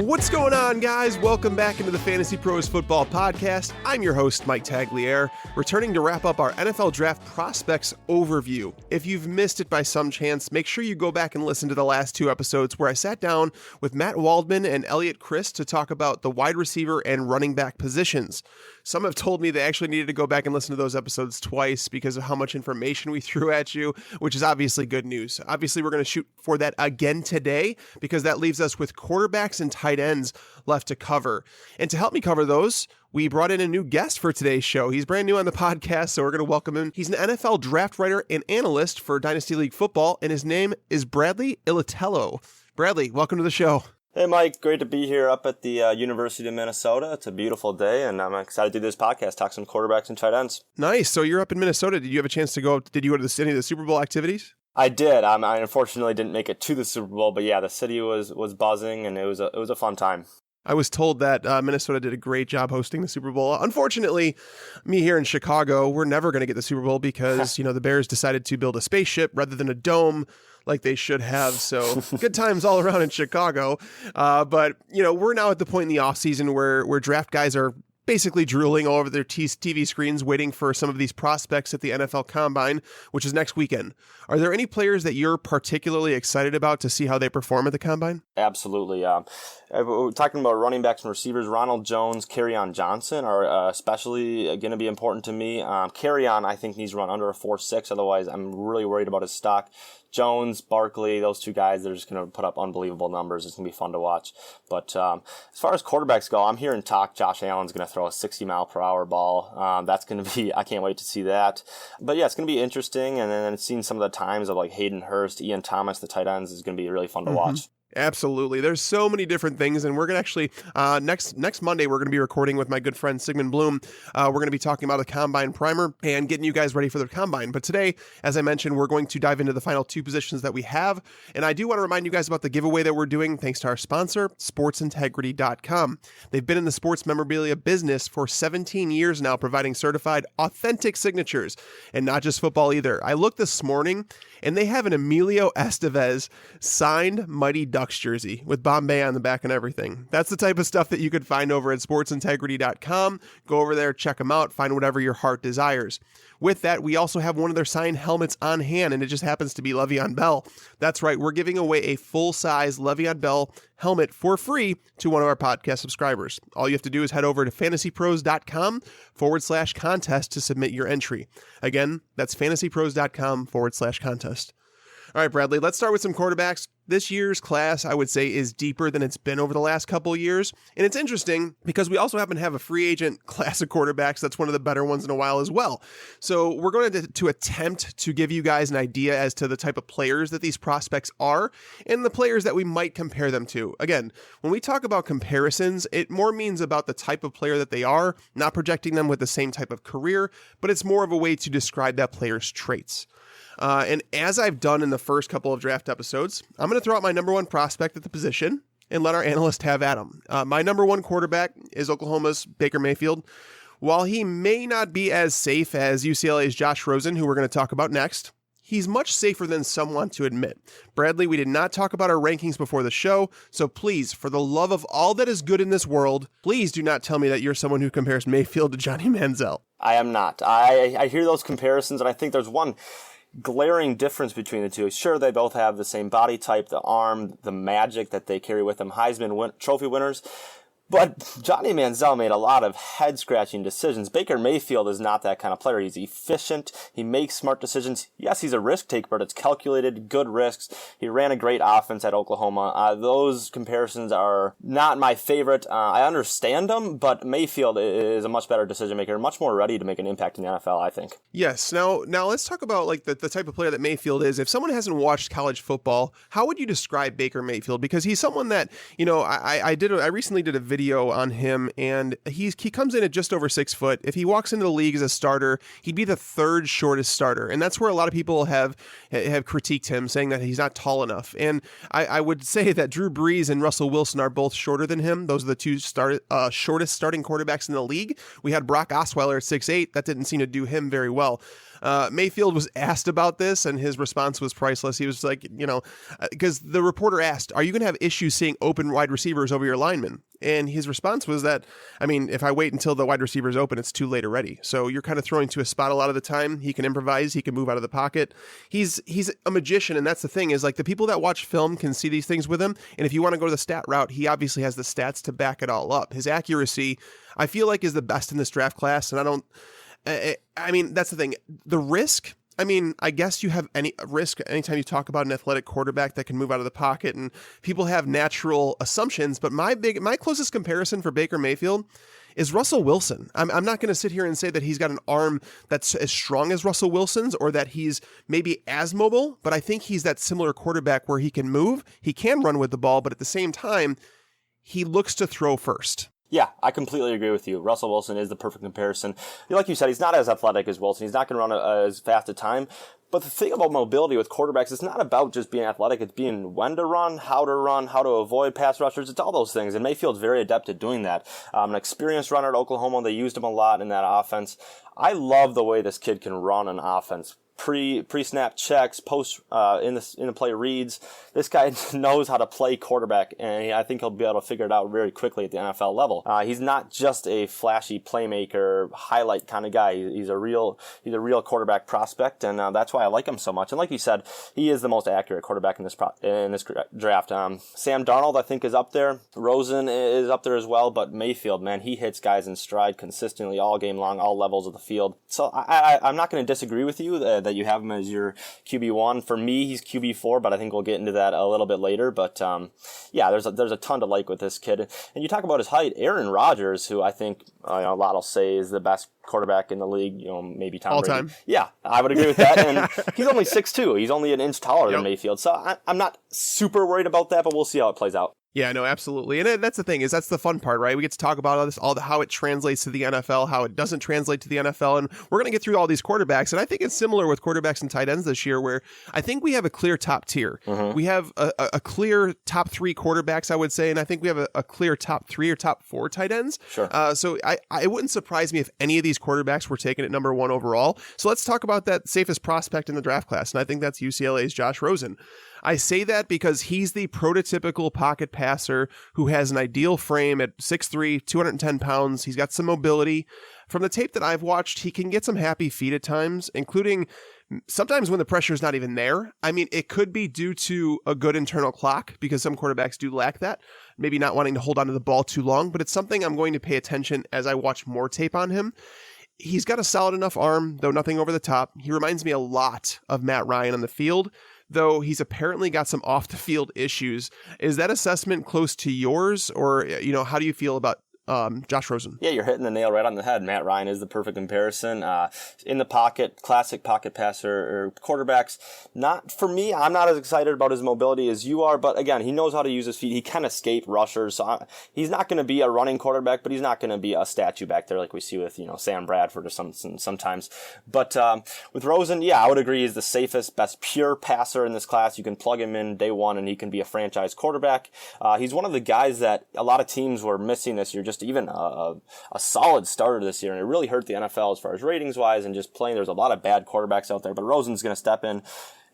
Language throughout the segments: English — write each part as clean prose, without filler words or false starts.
What's going on, guys? Welcome back into the Fantasy Pros Football Podcast. I'm your host, Mike Tagliere, returning to wrap up our NFL Draft Prospects overview. If you've missed it by some chance, make sure you go back and listen to the last two episodes where I sat down with Matt Waldman and Elliot Christ to talk about the wide receiver and running back positions. Some have told me they actually needed to go back and listen to those episodes twice because of how much information we threw at you, which is obviously good news. Obviously, we're going to shoot for that again today because that leaves us with quarterbacks and tight ends left to cover. And to help me cover those, we brought in a new guest for today's show. He's brand new on the podcast, so we're going to welcome him. He's an NFL draft writer and analyst for Dynasty League Football, and his name is Bradley Ylitalo. Bradley, welcome to the show. Hey, Mike. Great to be here up at the University of Minnesota. It's a beautiful day, and I'm excited to do this podcast, talk some quarterbacks and tight ends. Nice. So you're up in Minnesota. Did you have a chance to go? Did you go to any of the Super Bowl activities? I did. I unfortunately didn't make it to the Super Bowl, but yeah, the city was buzzing, and it was a fun time. I was told that Minnesota did a great job hosting the Super Bowl. Unfortunately, me here in Chicago, we're never going to get the Super Bowl because, the Bears decided to build a spaceship rather than a dome like they should have. So good times all around in Chicago. But we're now at the point in the offseason where draft guys are basically drooling all over their TV screens, waiting for some of these prospects at the NFL Combine, which is next weekend. Are there any players that you're particularly excited about to see how they perform at the Combine? Absolutely. We're talking about running backs and receivers. Ronald Jones, Kerryon Johnson are especially going to be important to me. Kerryon, I think, needs to run under a 4.6. Otherwise, I'm really worried about his stock. Jones, Barkley, those two guys, they're just going to put up unbelievable numbers. It's going to be fun to watch. But as far as quarterbacks go, I'm hearing talk Josh Allen's going to throw a 60-mile-per-hour ball. That's going to be, I can't wait to see that. But yeah, it's going to be interesting. And then seeing some of the times of like Hayden Hurst, Ian Thomas, the tight ends is going to be really fun to watch. Absolutely. There's so many different things, and we're going to actually, next Monday, we're going to be recording with my good friend Sigmund Bloom. We're going to be talking about a Combine primer and getting you guys ready for the Combine. But today, as I mentioned, we're going to dive into the final two positions that we have, and I do want to remind you guys about the giveaway that we're doing thanks to our sponsor, SportsIntegrity.com. They've been in the sports memorabilia business for 17 years now, providing certified, authentic signatures, and not just football either. I looked this morning, and they have an Emilio Estevez signed Mighty Ducks jersey with Bombay on the back and everything. That's the type of stuff that you could find over at sportsintegrity.com. Go over there, check them out, find whatever your heart desires. With that, we also have one of their signed helmets on hand, and it just happens to be Le'Veon Bell. That's right, we're giving away a full-size Le'Veon Bell helmet for free to one of our podcast subscribers. All you have to do is head over to fantasypros.com/contest to submit your entry. Again, that's fantasypros.com/contest. All right, Bradley, let's start with some quarterbacks. This year's class, I would say, is deeper than it's been over the last couple of years. And it's interesting because we also happen to have a free agent class of quarterbacks that's one of the better ones in a while as well. So we're going to attempt to give you guys an idea as to the type of players that these prospects are and the players that we might compare them to. Again, when we talk about comparisons, it more means about the type of player that they are, not projecting them with the same type of career, but it's more of a way to describe that player's traits. And as I've done in the first couple of draft episodes, I'm going to throw out my number one prospect at the position and let our analyst have at him. My number one quarterback is Oklahoma's Baker Mayfield. While he may not be as safe as UCLA's Josh Rosen, who we're going to talk about next, he's much safer than some want to admit. Bradley, we did not talk about our rankings before the show, so please, for the love of all that is good in this world, please do not tell me that you're someone who compares Mayfield to Johnny Manziel. I am not. I hear those comparisons, and I think there's one glaring difference between the two. Sure, they both have the same body type, the arm, the magic that they carry with them, Heisman Trophy winners. But Johnny Manziel made a lot of head-scratching decisions. Baker Mayfield is not that kind of player. He's efficient. He makes smart decisions. Yes, he's a risk taker, but it's calculated, good risks. He ran a great offense at Oklahoma. Those comparisons are not my favorite. I understand them, but Mayfield is a much better decision-maker, much more ready to make an impact in the NFL, I think. Yes. Now let's talk about like the type of player that Mayfield is. If someone hasn't watched college football, how would you describe Baker Mayfield? Because he's someone that, I recently did a video video on him, and he comes in at just over 6 foot. If he walks into the league as a starter, he'd be the third shortest starter, and that's where a lot of people have critiqued him, saying that he's not tall enough. And I would say that Drew Brees and Russell Wilson are both shorter than him. Those are the two shortest starting quarterbacks in the league. We had Brock Osweiler at 6'8". That didn't seem to do him very well. Mayfield was asked about this, and his response was priceless. He was like, because the reporter asked, are you going to have issues seeing open wide receivers over your linemen? And his response was that, if I wait until the wide receiver is open, it's too late already. So you're kind of throwing to a spot a lot of the time. He can improvise. He can move out of the pocket. He's a magician, and that's the thing is, like, the people that watch film can see these things with him. And if you want to go to the stat route, he obviously has the stats to back it all up. His accuracy, I feel like, is the best in this draft class, and that's the thing. The risk, I guess you have any risk anytime you talk about an athletic quarterback that can move out of the pocket, and people have natural assumptions. But my closest comparison for Baker Mayfield is Russell Wilson. I'm not going to sit here and say that he's got an arm that's as strong as Russell Wilson's or that he's maybe as mobile, but I think he's that similar quarterback where he can move, he can run with the ball, but at the same time, he looks to throw first. Yeah, I completely agree with you. Russell Wilson is the perfect comparison. Like you said, he's not as athletic as Wilson. He's not going to run as fast a time. But the thing about mobility with quarterbacks, it's not about just being athletic. It's being when to run, how to avoid pass rushers. It's all those things. And Mayfield's very adept at doing that. An experienced runner at Oklahoma. They used him a lot in that offense. I love the way this kid can run an offense. Pre-snap checks, post in the play reads. This guy knows how to play quarterback, and I think he'll be able to figure it out very quickly at the NFL level. He's not just a flashy playmaker, highlight kind of guy. He's a real quarterback prospect, and that's why I like him so much. And like you said, he is the most accurate quarterback in this draft. Sam Darnold, I think, is up there. Rosen is up there as well, but Mayfield, man, he hits guys in stride consistently all game long, all levels of the field. So I'm not going to disagree with you that you have him as your QB1. For me, he's QB4, but I think we'll get into that a little bit later. But there's a ton to like with this kid. And you talk about his height, Aaron Rodgers, who I think a lot will say is the best quarterback in the league, maybe Tom all Brady. time. Yeah, I would agree with that. And he's only 6'2". He's only an inch taller than Mayfield. So I'm not super worried about that, but we'll see how it plays out. Yeah, no, absolutely. And that's the thing, is that's the fun part, right? We get to talk about how it translates to the NFL, how it doesn't translate to the NFL. And we're going to get through all these quarterbacks. And I think it's similar with quarterbacks and tight ends this year, where I think we have a clear top tier. Mm-hmm. We have a clear top 3 quarterbacks, I would say. And I think we have a clear top 3 or top 4 tight ends. Sure. So it wouldn't surprise me if any of these quarterbacks were taken at number 1 overall. So let's talk about that safest prospect in the draft class. And I think that's UCLA's Josh Rosen. I say that because he's the prototypical pocket passer who has an ideal frame at 6'3", 210 pounds. He's got some mobility. From the tape that I've watched, he can get some happy feet at times, including sometimes when the pressure is not even there. It could be due to a good internal clock, because some quarterbacks do lack that, maybe not wanting to hold onto the ball too long, but it's something I'm going to pay attention as I watch more tape on him. He's got a solid enough arm, though nothing over the top. He reminds me a lot of Matt Ryan on the field, though he's apparently got some off-the-field issues. Is that assessment close to yours, or how do you feel about Josh Rosen? Yeah, you're hitting the nail right on the head. Matt Ryan is the perfect comparison. In the pocket, classic pocket passer or quarterbacks. Not for me. I'm not as excited about his mobility as you are, but again, he knows how to use his feet. He can escape rushers. So he's not going to be a running quarterback, but he's not going to be a statue back there like we see with Sam Bradford or sometimes. But with Rosen, yeah, I would agree he's the safest, best pure passer in this class. You can plug him in day one, and he can be a franchise quarterback. He's one of the guys that a lot of teams were missing this year. Just even a solid starter this year, and it really hurt the NFL as far as ratings wise and just playing. There's a lot of bad quarterbacks out there, but Rosen's going to step in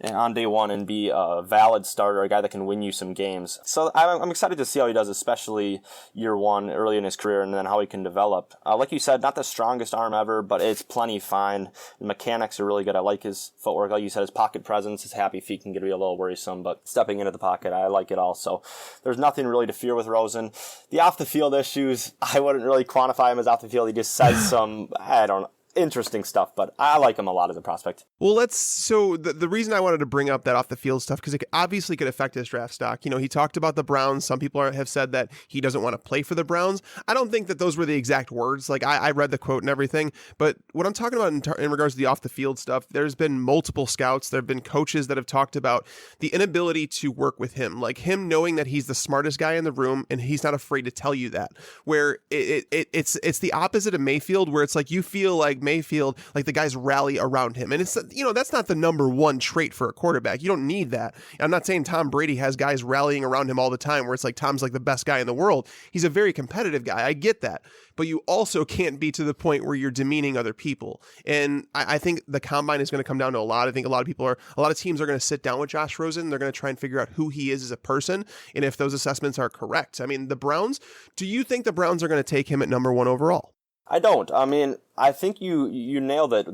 on day one and be a valid starter, a guy that can win you some games. So I'm excited to see how he does, especially year one, early in his career, and then how he can develop. Like you said, not the strongest arm ever, but it's plenty fine. The mechanics are really good. I like his footwork. Like you said, his pocket presence, his happy feet can get to be a little worrisome, but stepping into the pocket, I like it all. So there's nothing really to fear with Rosen. The off-the-field issues, I wouldn't really quantify him as off the field. He just says some, I don't know. interesting stuff, but I like him a lot as a prospect. Well, so the reason I wanted to bring up that off the field stuff, because it obviously could affect his draft stock. You know, he talked about the Browns. Some people have said that he doesn't want to play for the Browns. I don't think that those were the exact words. Like, I read the quote and everything, but what I'm talking about in regards to the off the field stuff, there's been multiple scouts. There have been coaches that have talked about the inability to work with him, like him knowing that he's the smartest guy in the room and he's not afraid to tell you that, where it's the opposite of Mayfield, where it's like you feel like Mayfield, like the guys rally around him. And it's, you know, that's not the number one trait for a quarterback. You don't need that. I'm not saying Tom Brady has guys rallying around him all the time where it's like Tom's like the best guy in the world. He's a very competitive guy. I get that. But you also can't be to the point where you're demeaning other people. And I think the combine is going to come down to a lot. I think a lot of teams are going to sit down with Josh Rosen. They're going to try and figure out who he is as a person and if those assessments are correct. I mean, the Browns, do you think the Browns are going to take him at number 1 overall? I don't. I mean, I think you nailed it.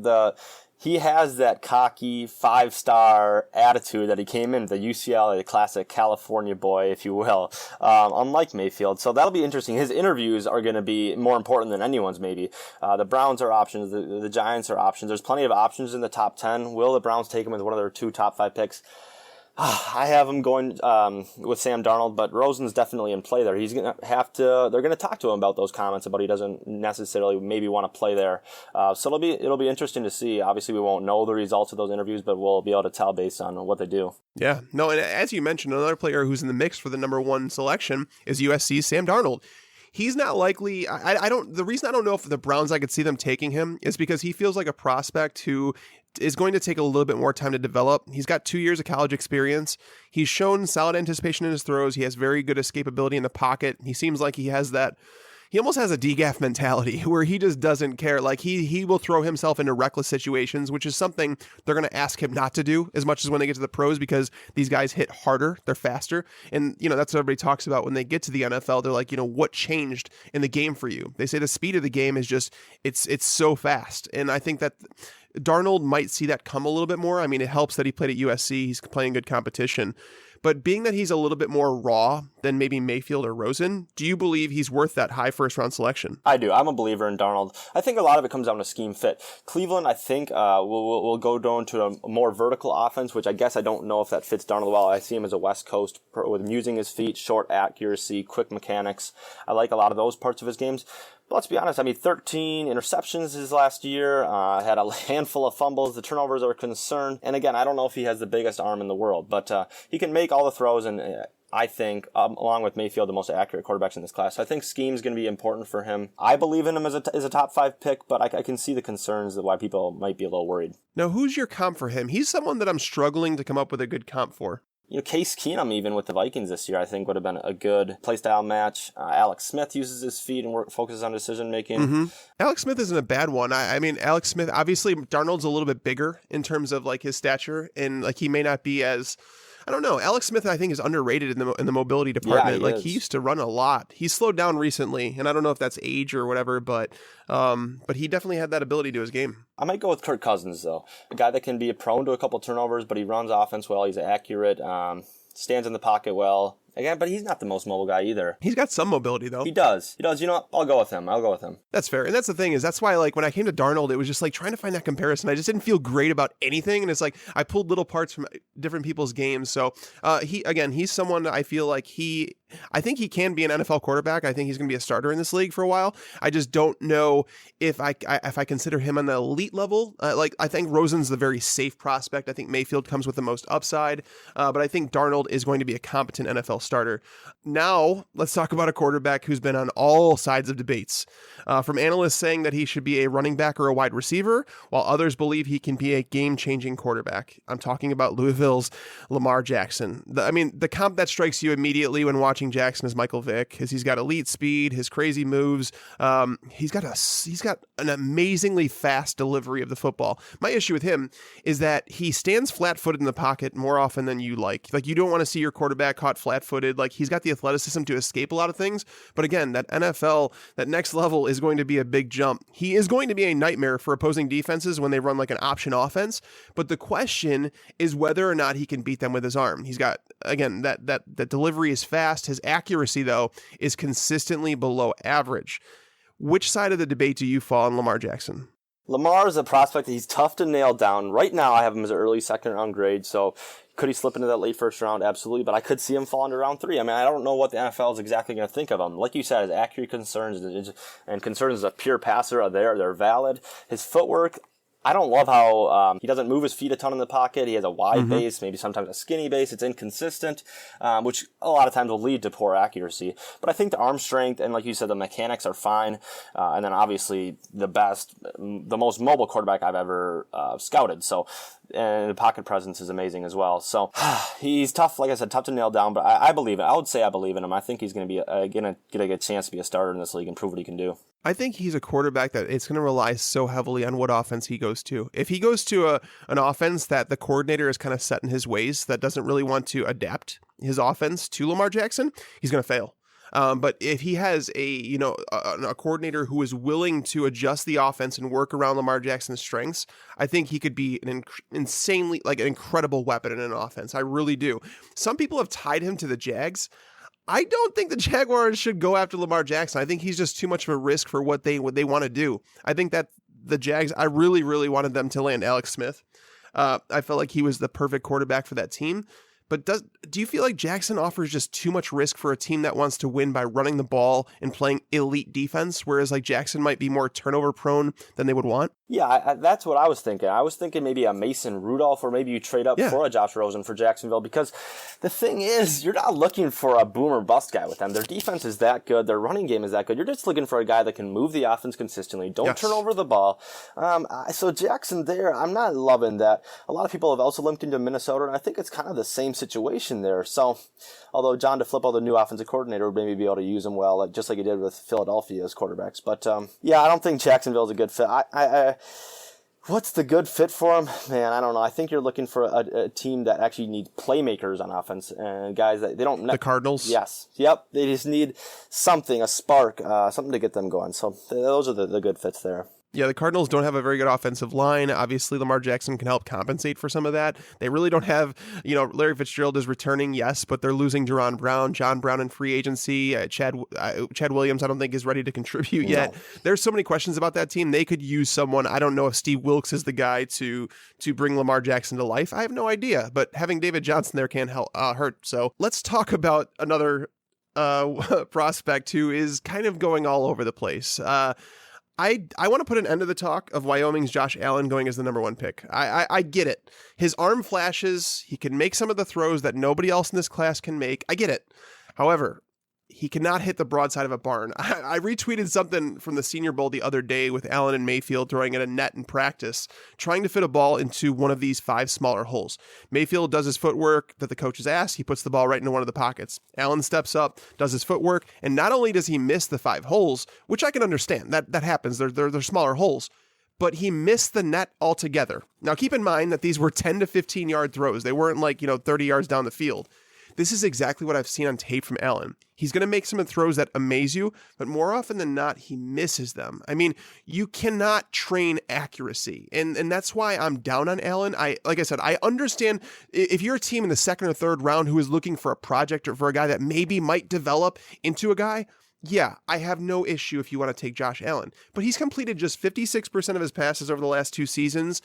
He has that cocky 5-star attitude that he came in, the UCLA, the classic California boy, if you will, unlike Mayfield. So that'll be interesting. His interviews are going to be more important than anyone's maybe. The Browns are options. The Giants are options. There's plenty of options in the top 10. Will the Browns take him as one of their 2 top 5 picks? I have him going with Sam Darnold, but Rosen's definitely in play there. He's gonna they're gonna talk to him about those comments about he doesn't necessarily maybe want to play there. So it'll be interesting to see. Obviously, we won't know the results of those interviews, but we'll be able to tell based on what they do. Yeah, no, and as you mentioned, another player who's in the mix for the number 1 selection is USC's Sam Darnold. He's not likely. The reason I don't know if the Browns, I could see them taking him is because he feels like a prospect who is going to take a little bit more time to develop. He's got 2 years of college experience. He's shown solid anticipation in his throws. He has very good escapability in the pocket. He seems like he almost has a DGAF mentality where he just doesn't care. Like he will throw himself into reckless situations, which is something they're going to ask him not to do as much as when they get to the pros, because these guys hit harder, they're faster. And, you know, that's what everybody talks about when they get to the NFL. They're like, you know, what changed in the game for you? They say the speed of the game is just, it's so fast. And I think that Darnold might see that come a little bit more. I mean, it helps that he played at USC. He's playing good competition. But being that he's a little bit more raw than maybe Mayfield or Rosen, do you believe he's worth that high first-round selection? I do. I'm a believer in Darnold. I think a lot of it comes down to scheme fit. Cleveland, I think, will go down to a more vertical offense, which I guess I don't know if that fits Darnold well. I see him as a West Coast with him using his feet, short accuracy, quick mechanics. I like a lot of those parts of his games. But let's be honest, I mean, 13 interceptions his last year, had a handful of fumbles. The turnovers are a concern. And again, I don't know if he has the biggest arm in the world, but he can make all the throws, and I think, along with Mayfield, the most accurate quarterbacks in this class. So I think scheme is going to be important for him. I believe in him as a top 5 pick, but I can see the concerns of why people might be a little worried. Now, who's your comp for him? He's someone that I'm struggling to come up with a good comp for. You know, Case Keenum, even with the Vikings this year, I think would have been a good playstyle match. Alex Smith uses his feet and focuses on decision making. Mm-hmm. Alex Smith isn't a bad one. I mean, Alex Smith, obviously, Darnold's a little bit bigger in terms of like his stature, and like he may not be as, I don't know. Alex Smith, I think, is underrated in the mobility department. Yeah, he used to run a lot. He's slowed down recently, and I don't know if that's age or whatever, but he definitely had that ability to his game. I might go with Kirk Cousins, though. A guy that can be prone to a couple turnovers, but he runs offense well. He's accurate, stands in the pocket well. Again, but he's not the most mobile guy either. He's got some mobility, though. He does. You know what? I'll go with him. That's fair. And that's the thing is, that's why, like, when I came to Darnold, it was just like trying to find that comparison. I just didn't feel great about anything. And it's like, I pulled little parts from different people's games. So he's someone I feel like I think he can be an NFL quarterback. I think he's going to be a starter in this league for a while. I just don't know if I consider him on the elite level. I think Rosen's the very safe prospect. I think Mayfield comes with the most upside. But I think Darnold is going to be a competent NFL starter. Now, let's talk about a quarterback who's been on all sides of debates. From analysts saying that he should be a running back or a wide receiver, while others believe he can be a game-changing quarterback. I'm talking about Louisville's Lamar Jackson. The comp that strikes you immediately when watching Jackson is Michael Vick, because he's got elite speed, his crazy moves. He's got an amazingly fast delivery of the football. My issue with him is that he stands flat-footed in the pocket more often than you like. Like, you don't want to see your quarterback caught flat-footed. Like, he's got the athleticism to escape a lot of things. But again, that NFL, that next level is going to be a big jump. He is going to be a nightmare for opposing defenses when they run like an option offense. But the question is whether or not he can beat them with his arm. He's got, again, that delivery is fast. His accuracy, though, is consistently below average. Which side of the debate do you fall on Lamar Jackson? Lamar is a prospect that he's tough to nail down. Right now, I have him as an early second-round grade, so could he slip into that late first round? Absolutely, but I could see him fall into round 3. I mean, I don't know what the NFL is exactly going to think of him. Like you said, his accuracy concerns and concerns as a pure passer are there. They're valid. His footwork, I don't love how he doesn't move his feet a ton in the pocket. He has a wide base, maybe sometimes a skinny base. It's inconsistent, which a lot of times will lead to poor accuracy. But I think the arm strength and, like you said, the mechanics are fine. And then obviously the most mobile quarterback I've ever scouted. So, and the pocket presence is amazing as well. So he's tough, like I said, tough to nail down. But I believe it. I would say I believe in him. I think he's going to be going to get a good chance to be a starter in this league and prove what he can do. I think he's a quarterback that it's going to rely so heavily on what offense he goes to. If he goes to an offense that the coordinator is kind of set in his ways, that doesn't really want to adapt his offense to Lamar Jackson, he's going to fail. But if he has a coordinator who is willing to adjust the offense and work around Lamar Jackson's strengths, I think he could be an incredible weapon in an offense. I really do. Some people have tied him to the Jags. I don't think the Jaguars should go after Lamar Jackson. I think he's just too much of a risk for what they want to do. I think that the Jags, I really, really wanted them to land Alex Smith. I felt like he was the perfect quarterback for that team. But do you feel like Jackson offers just too much risk for a team that wants to win by running the ball and playing elite defense, whereas like Jackson might be more turnover prone than they would want? Yeah, that's what I was thinking. I was thinking maybe a Mason Rudolph, or maybe you trade up for a Josh Rosen for Jacksonville, because the thing is, you're not looking for a boom or bust guy with them. Their defense is that good. Their running game is that good. You're just looking for a guy that can move the offense consistently. Don't turn over the ball. So Jackson there, I'm not loving that. A lot of people have also linked into Minnesota, and I think it's kind of the same situation there. So, although John DeFilippo, the new offensive coordinator, would maybe be able to use him well, just like he did with Philadelphia as quarterbacks. But I don't think Jacksonville's a good fit. What's the good fit for him? Man, I don't know. I think you're looking for a team that actually needs playmakers on offense and guys that they don't. The Cardinals? Yes. Yep. They just need something, a spark, something to get them going. So those are the good fits there. Yeah, the Cardinals don't have a very good offensive line. Obviously, Lamar Jackson can help compensate for some of that. They really don't have, Larry Fitzgerald is returning, yes, but they're losing John Brown in free agency. Chad Williams, I don't think is ready to contribute yet. There's so many questions about that team. They could use someone. I don't know if Steve Wilkes is the guy to bring Lamar Jackson to life. I have no idea, but having David Johnson there can't hurt. So let's talk about another prospect who is kind of going all over the place. I want to put an end to the talk of Wyoming's Josh Allen going as the number 1 pick. I get it. His arm flashes. He can make some of the throws that nobody else in this class can make. I get it. However, he cannot hit the broadside of a barn. I retweeted something from the Senior Bowl the other day with Allen and Mayfield throwing at a net in practice, trying to fit a ball into one of these 5 smaller holes. Mayfield does his footwork that the coaches asked. He puts the ball right into one of the pockets. Allen steps up, does his footwork, and not only does he miss the 5 holes, which I can understand, that happens. They're smaller holes, but he missed the net altogether. Now, keep in mind that these were 10 to 15-yard throws. They weren't 30 yards down the field. This is exactly what I've seen on tape from Allen. He's going to make some throws that amaze you, but more often than not, he misses them. I mean, you cannot train accuracy, and that's why I'm down on Allen. Like I said, I understand if you're a team in the 2nd or 3rd round who is looking for a project or for a guy that maybe might develop into a guy. Yeah, I have no issue if you want to take Josh Allen, but he's completed just 56% of his passes over the last 2 seasons.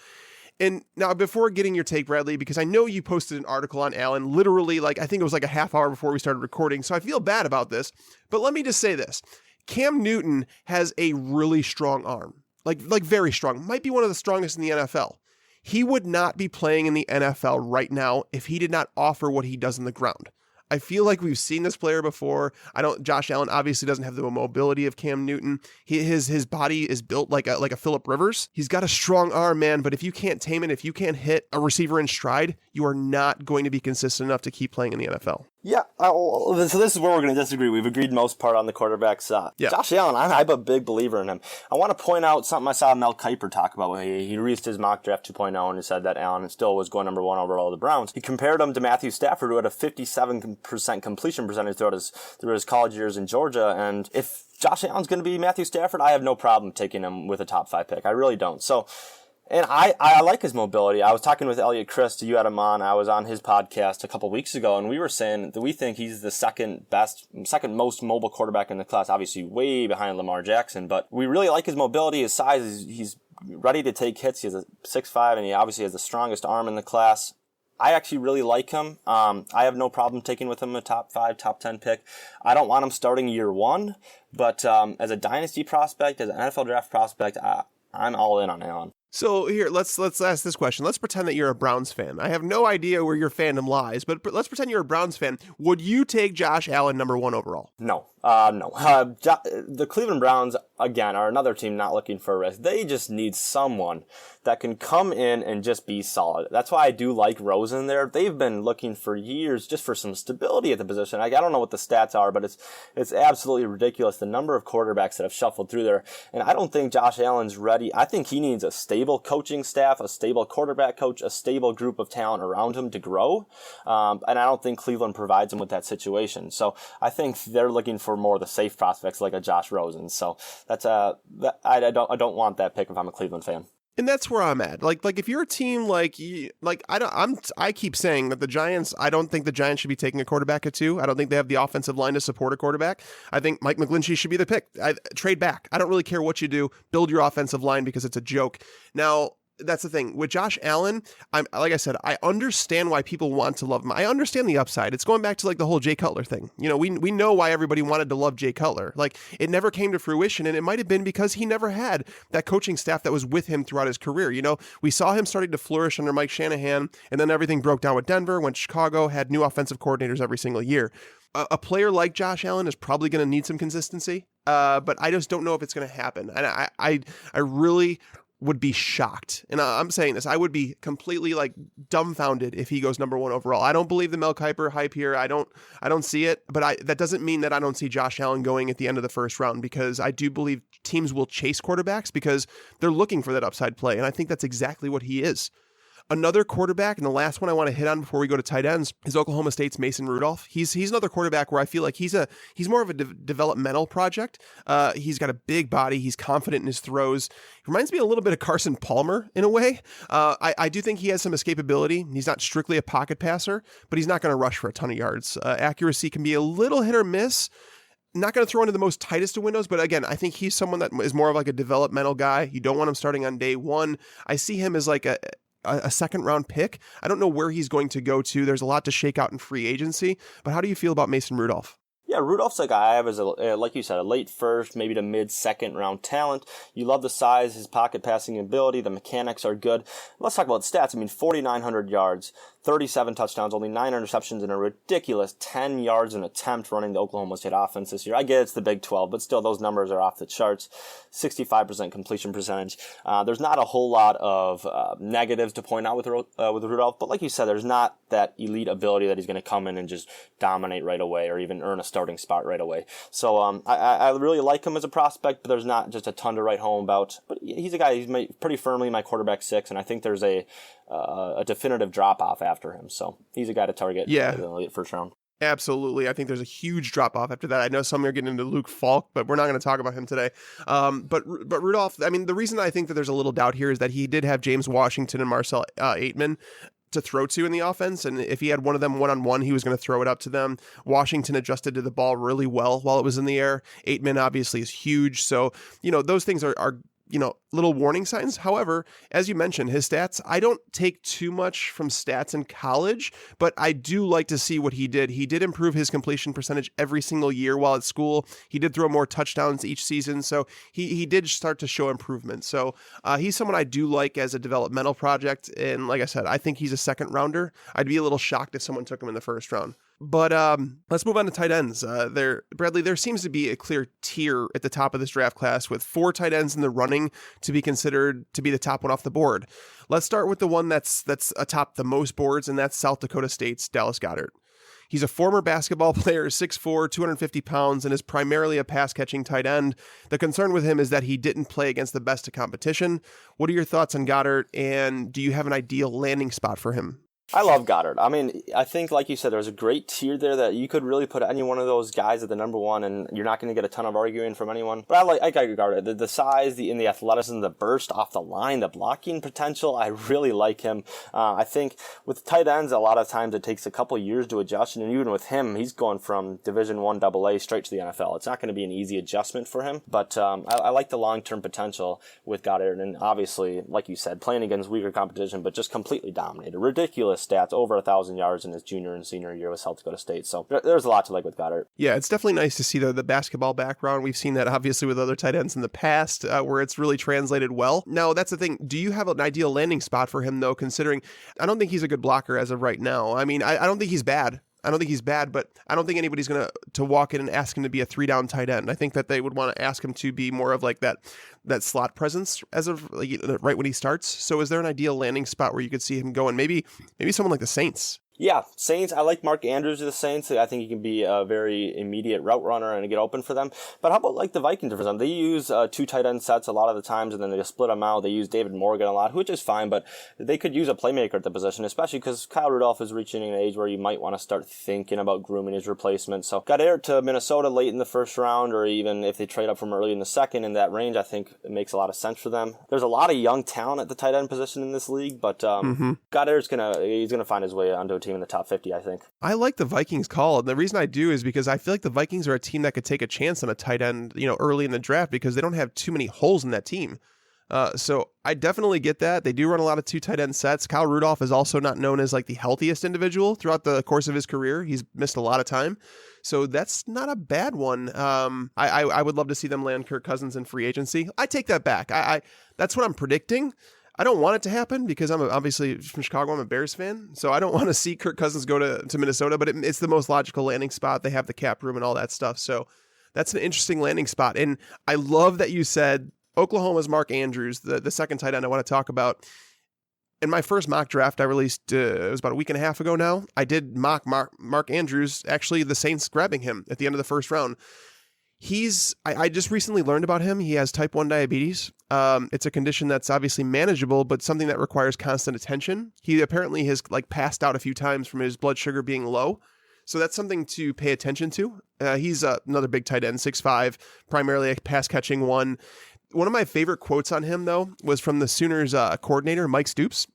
And now, before getting your take, Bradley, because I know you posted an article on Allen literally, I think it was a half hour before we started recording, so I feel bad about this. But let me just say this. Cam Newton has a really strong arm, like very strong, might be one of the strongest in the NFL. He would not be playing in the NFL right now if he did not offer what he does on the ground. I feel like we've seen this player before. Josh Allen obviously doesn't have the mobility of Cam Newton. His body is built like a Phillip Rivers. He's got a strong arm, man, but if you can't tame it, if you can't hit a receiver in stride, you are not going to be consistent enough to keep playing in the NFL. Yeah, so this is where we're going to disagree. We've agreed most part on the quarterbacks. Josh Allen, I'm a big believer in him. I want to point out something I saw Mel Kiper talk about when he released his mock draft 2.0 and he said that Allen still was going number 1 overall of the Browns. He compared him to Matthew Stafford, who had a 57% completion percentage throughout his college years in Georgia. And if Josh Allen's going to be Matthew Stafford, I have no problem taking him with a top 5 pick. I really don't. So, and I like his mobility. I was talking with Elliot Christ, you had him on. I was on his podcast a couple weeks ago, and we were saying that we think he's the second most mobile quarterback in the class, obviously way behind Lamar Jackson, but we really like his mobility, his size. He's ready to take hits. He has a 6'5", and he obviously has the strongest arm in the class. I actually really like him. I have no problem taking with him a top 5, top 10 pick. I don't want him starting year one, but as a dynasty prospect, as an NFL draft prospect, I'm all in on Allen. So here, let's ask this question. Let's pretend that you're a Browns fan. I have no idea where your fandom lies, but let's pretend you're a Browns fan. Would you take Josh Allen number 1 overall? No. The Cleveland Browns, again, are another team not looking for a risk. They just need someone that can come in and just be solid. That's why I do like Rosen there. They've been looking for years just for some stability at the position. I don't know what the stats are, but it's absolutely ridiculous, the number of quarterbacks that have shuffled through there. And I don't think Josh Allen's ready. I think he needs a stable coaching staff, a stable quarterback coach, a stable group of talent around him to grow. And I don't think Cleveland provides him with that situation. So I think they're looking for more of the safe prospects like a Josh Rosen. So that's I don't want that pick if I'm a Cleveland fan. And that's where I'm at. Like if you're a team I keep saying that the Giants, I don't think the Giants should be taking a quarterback at 2. I don't think they have the offensive line to support a quarterback. I think Mike McGlinchey should be the pick. Trade back. I don't really care what you do. Build your offensive line because it's a joke. Now, that's the thing with Josh Allen. Like I said, I understand why people want to love him. I understand the upside. It's going back to like the whole Jay Cutler thing. You know, we know why everybody wanted to love Jay Cutler. Like it never came to fruition, and it might have been because he never had that coaching staff that was with him throughout his career. You know, we saw him starting to flourish under Mike Shanahan, and then everything broke down with Denver, went to Chicago, had new offensive coordinators every single year. A player like Josh Allen is probably going to need some consistency, but I just don't know if it's going to happen. And I really would be shocked. And I'm saying this, I would be completely like dumbfounded if he goes number 1 overall. I don't believe the Mel Kiper hype here. I don't see it, but that doesn't mean that I don't see Josh Allen going at the end of the first round, because I do believe teams will chase quarterbacks because they're looking for that upside play. And I think that's exactly what he is. Another quarterback, and the last one I want to hit on before we go to tight ends, is Oklahoma State's Mason Rudolph. He's another quarterback where I feel like he's more of a developmental project. He's got a big body. He's confident in his throws. He reminds me a little bit of Carson Palmer in a way. I do think he has some escapability. He's not strictly a pocket passer, but he's not going to rush for a ton of yards. Accuracy can be a little hit or miss. Not going to throw into the most tightest of windows, but again, I think he's someone that is more of like a developmental guy. You don't want him starting on day one. I see him as like a second round pick. I don't know where he's going to go to. There's a lot to shake out in free agency, but how do you feel about Mason Rudolph? Yeah, Rudolph's a guy I have as like you said, a late first, maybe to mid second round talent. You love the size, his pocket passing ability, the mechanics are good. Let's talk about stats. 4,900 yards, 37 touchdowns, only 9 interceptions, and a ridiculous 10 yards an attempt running the Oklahoma State offense this year. I get it's the Big 12, but still those numbers are off the charts. 65% completion percentage. There's not a whole lot of negatives to point out with Rudolph, but like you said, there's not that elite ability that he's going to come in and just dominate right away or even earn a starting spot right away. So I really like him as a prospect, but there's not just a ton to write home about. But he's a guy, he's pretty firmly my quarterback 6, and I think there's a definitive drop-off after him. So he's a guy to target in the late first round. Absolutely. I think there's a huge drop-off after that. I know some are getting into Luke Falk, but we're not going to talk about him today. But Rudolph, the reason I think that there's a little doubt here is that he did have James Washington and Marcel Aitman to throw to in the offense, and if he had one of them one-on-one, he was going to throw it up to them. Washington adjusted to the ball really well while it was in the air. Aitman obviously is huge, so those things are little warning signs. However, as you mentioned, his stats, I don't take too much from stats in college, but I do like to see what he did. He did improve his completion percentage every single year while at school. He did throw more touchdowns each season, so he did start to show improvement. So he's someone I do like as a developmental project, and like I said, I think he's a second rounder. I'd be a little shocked if someone took him in the first round. But let's move on to tight ends. Bradley, there seems to be a clear tier at the top of this draft class with 4 tight ends in the running to be considered to be the top one off the board. Let's start with the one that's atop the most boards, and that's South Dakota State's Dallas Goedert. He's a former basketball player, 6'4", 250 pounds, and is primarily a pass-catching tight end. The concern with him is that he didn't play against the best of competition. What are your thoughts on Goedert, and do you have an ideal landing spot for him? I love Goddard. I mean, I think, like you said, there's a great tier there that you could really put any one of those guys at the number one, and you're not going to get a ton of arguing from anyone. But I like Goddard. The size, the athleticism, the burst off the line, the blocking potential, I really like him. I think with tight ends, a lot of times it takes a couple years to adjust, and even with him, he's going from Division I AA straight to the NFL. It's not going to be an easy adjustment for him, but I like the long-term potential with Goddard, and obviously, like you said, playing against weaker competition, but just completely dominated. Ridiculous stats, over 1,000 yards in his junior and senior year with South Dakota State. So there's a lot to like with Goddard. Yeah, it's definitely nice to see the basketball background. We've seen that obviously with other tight ends in the past where it's really translated well. Now, that's the thing. Do you have an ideal landing spot for him, though, considering I don't think he's a good blocker as of right now? I mean, I don't think he's bad. I don't think he's bad, but I don't think anybody's going to walk in and ask him to be a 3-down tight end. I think that they would want to ask him to be more of like that slot presence as of like, right when he starts. So is there an ideal landing spot where you could see him going? Maybe someone like the Saints. Yeah, Saints, I like Mark Andrews of the Saints. I think he can be a very immediate route runner and get open for them. But how about like the Vikings for them? They use 2 tight end sets a lot of the times, and then they split them out. They use David Morgan a lot, which is fine, but they could use a playmaker at the position, especially because Kyle Rudolph is reaching an age where you might want to start thinking about grooming his replacement. So Goedert to Minnesota late in the first round, or even if they trade up from early in the second in that range, I think it makes a lot of sense for them. There's a lot of young talent at the tight end position in this league, but Goedert's he's gonna find his way onto a team in the top 50, I think. I like the Vikings call, and the reason I do is because I feel like the Vikings are a team that could take a chance on a tight end, early in the draft because they don't have too many holes in that team. So I definitely get that. They do run a lot of 2 tight end sets. Kyle Rudolph is also not known as like the healthiest individual throughout the course of his career. He's missed a lot of time. So that's not a bad one. I would love to see them land Kirk Cousins in free agency. I take that back. That's what I'm predicting. I don't want it to happen because I'm obviously from Chicago. I'm a Bears fan, so I don't want to see Kirk Cousins go to Minnesota, but it's the most logical landing spot. They have the cap room and all that stuff, so that's an interesting landing spot. And I love that you said Oklahoma's Mark Andrews, the second tight end I want to talk about. In my first mock draft I released, it was about a week and a half ago now, I did mock Mark Andrews, actually the Saints grabbing him at the end of the first round. I just recently learned about him. He has type 1 diabetes. It's a condition that's obviously manageable, but something that requires constant attention. He apparently has passed out a few times from his blood sugar being low. So that's something to pay attention to. He's another big tight end, 6'5", primarily a pass catching one. One of my favorite quotes on him, though, was from the Sooners coordinator, Mike Stoops,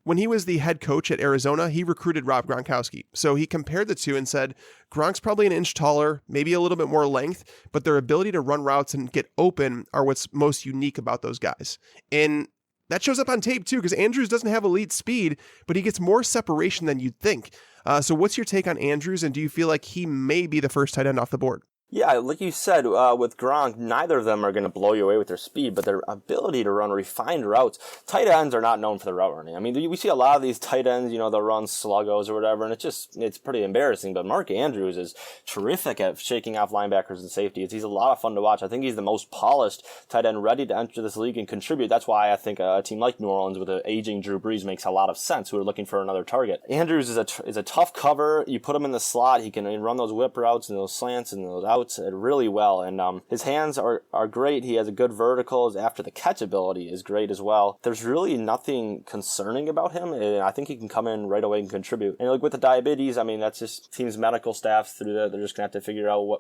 when he was the head coach at Arizona, he recruited Rob Gronkowski. So he compared the two and said, Gronk's probably an inch taller, maybe a little bit more length, but their ability to run routes and get open are what's most unique about those guys. And that shows up on tape too, because Andrews doesn't have elite speed, but he gets more separation than you'd think. So what's your take on Andrews, and do you feel like he may be the first tight end off the board? Yeah, like you said, with Gronk, neither of them are going to blow you away with their speed, but their ability to run refined routes. Tight ends are not known for their route running. I mean, we see a lot of these tight ends, they'll run sluggos or whatever, and it's pretty embarrassing. But Mark Andrews is terrific at shaking off linebackers and safeties. He's a lot of fun to watch. I think he's the most polished tight end ready to enter this league and contribute. That's why I think a team like New Orleans with an aging Drew Brees makes a lot of sense, who are looking for another target. Andrews is a tough cover. You put him in the slot, he can run those whip routes and those slants and those outs really well, and his hands are great. He has a good vertical. His after the catch ability is great as well. There's really nothing concerning about him, and I think he can come in right away and contribute. And with the diabetes, I mean, that's just teams' medical staff through there. They're just gonna have to figure out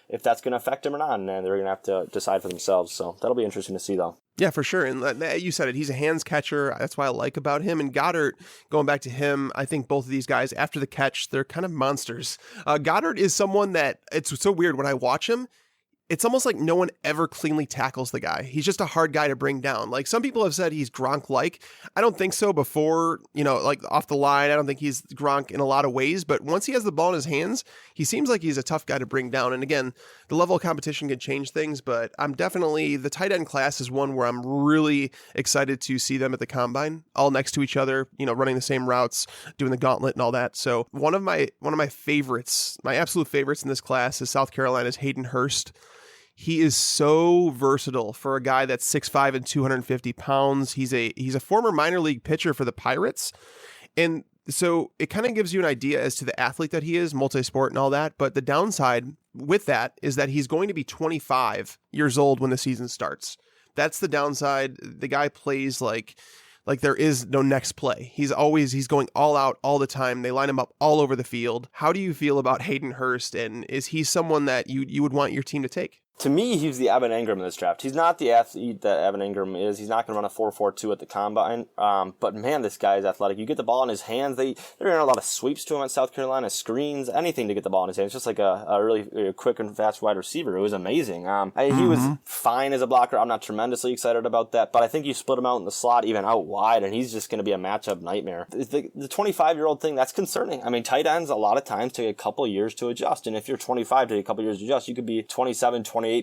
if that's gonna affect him or not, and they're gonna have to decide for themselves. So that'll be interesting to see, though. Yeah, for sure. And you said it. He's a hands catcher. That's why I like about him. And Goedert, going back to him, I think both of these guys, after the catch, they're kind of monsters. Goedert is someone that, it's so weird when I watch him, it's almost like no one ever cleanly tackles the guy. He's just a hard guy to bring down. Like some people have said he's Gronk-like. I don't think so before, off the line. I don't think he's Gronk in a lot of ways, but once he has the ball in his hands, he seems like he's a tough guy to bring down. And again, the level of competition can change things, but the tight end class is one where I'm really excited to see them at the combine, all next to each other, running the same routes, doing the gauntlet and all that. So one of my favorites, my absolute favorites in this class is South Carolina's Hayden Hurst. He is so versatile for a guy that's 6'5" and 250 pounds. He's a former minor league pitcher for the Pirates. And so it kind of gives you an idea as to the athlete that he is, multi-sport and all that. But the downside with that is that he's going to be 25 years old when the season starts. That's the downside. The guy plays like Like there is no next play. He's going all out all the time. They line him up all over the field. How do you feel about Hayden Hurst, and is he someone that you would want your team to take? To me, he's the Evan Ingram in this draft. He's not the athlete that Evan Ingram is. He's not going to run a 4.42 at the combine. But man, this guy is athletic. You get the ball in his hands. They're running a lot of sweeps to him at South Carolina, screens, anything to get the ball in his hands. Just like a really quick and fast wide receiver. It was amazing. He was fine as a blocker. I'm not tremendously excited about that, but I think you split him out in the slot, even out wide, and he's just going to be a matchup nightmare. The 25-year-old thing, that's concerning. I mean, tight ends a lot of times take a couple years to adjust, and if you're 25, take a couple years to adjust. You could be 27, 28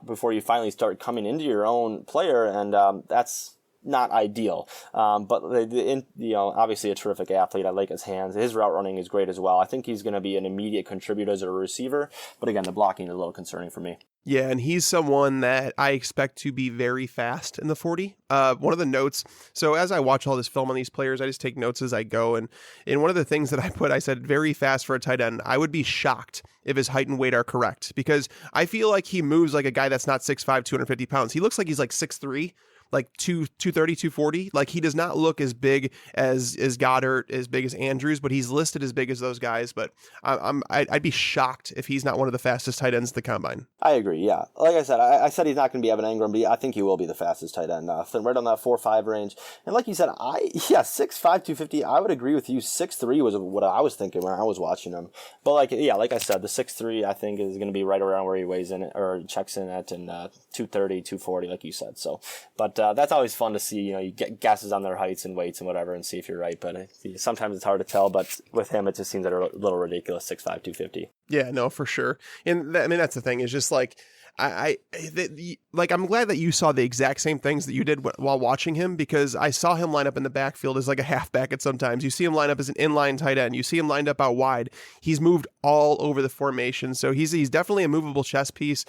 before you finally start coming into your own player, and that's not ideal. But obviously a terrific athlete. I like his hands. His route running is great as well. I think he's going to be an immediate contributor as a receiver, but again, the blocking is a little concerning for me. Yeah, and he's someone that I expect to be very fast in the 40. One of the notes, so as I watch all this film on these players, I just take notes as I go. And in one of the things that I said very fast for a tight end. I would be shocked if his height and weight are correct, because I feel like he moves like a guy that's not 6'5", 250 pounds. He looks like he's like 6'3", like 230, 240. Like he does not look as big as Goedert, as big as Andrews, but he's listed as big as those guys. But I'd be shocked if he's not one of the fastest tight ends at the combine. I agree. Yeah, like I said, I said he's not going to be Evan Ingram, but I think he will be the fastest tight end. Right on that 4.5 range. And like you said, 6'5", 250. I would agree with you. 6'3" was what I was thinking when I was watching him. But like I said, the 6'3" I think is going to be right around where he weighs in or checks in at, and 230, 240, like you said. So, but that's always fun to see. You get guesses on their heights and weights and whatever, and see if you're right. But sometimes it's hard to tell. But with him, it just seems a little ridiculous. 6'5", 250. Yeah, no, for sure. And that's the thing. Is just like I'm glad that you saw the exact same things that you did while watching him, because I saw him line up in the backfield as like a halfback at sometimes. You see him line up as an inline tight end. You see him lined up out wide. He's moved all over the formation, so he's definitely a movable chess piece.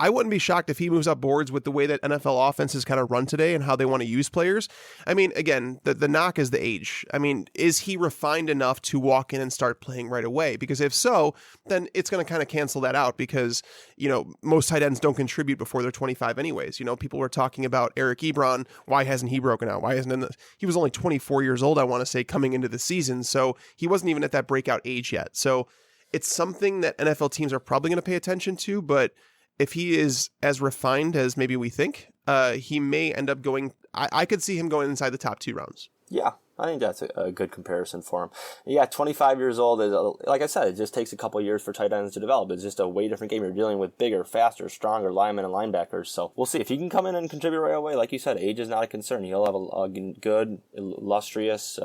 I wouldn't be shocked if he moves up boards with the way that NFL offenses kind of run today and how they want to use players. I mean, again, the knock is the age. I mean, is he refined enough to walk in and start playing right away? Because if so, then it's going to kind of cancel that out, because, most tight ends don't contribute before they're 25 anyways. People were talking about Eric Ebron. Why hasn't he broken out? He was only 24 years old, I want to say, coming into the season. So he wasn't even at that breakout age yet. So it's something that NFL teams are probably going to pay attention to, but if he is as refined as maybe we think, he may end up going. I could see him going inside the top 2 rounds. Yeah, I think that's a good comparison for him. Yeah, 25 years old, like I said, it just takes a couple years for tight ends to develop. It's just a way different game. You're dealing with bigger, faster, stronger linemen and linebackers. So we'll see if he can come in and contribute right away. Like you said, age is not a concern. He'll have a good, illustrious,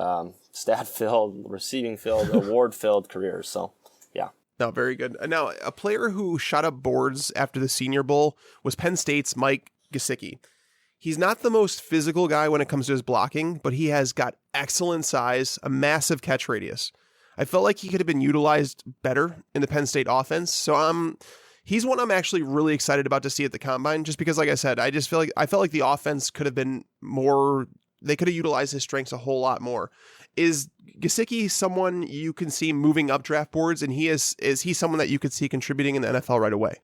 stat-filled, receiving-filled, award-filled career. So, yeah. No, very good. Now, a player who shot up boards after the Senior Bowl was Penn State's Mike Gesicki. He's not the most physical guy when it comes to his blocking, but he has got excellent size, a massive catch radius. I felt like he could have been utilized better in the Penn State offense. So he's one I'm actually really excited about to see at the combine, just because, like I said, I felt like the offense could have been more. They could have utilized his strengths a whole lot more. Is Gesicki someone you can see moving up draft boards, and is he someone that you could see contributing in the NFL right away?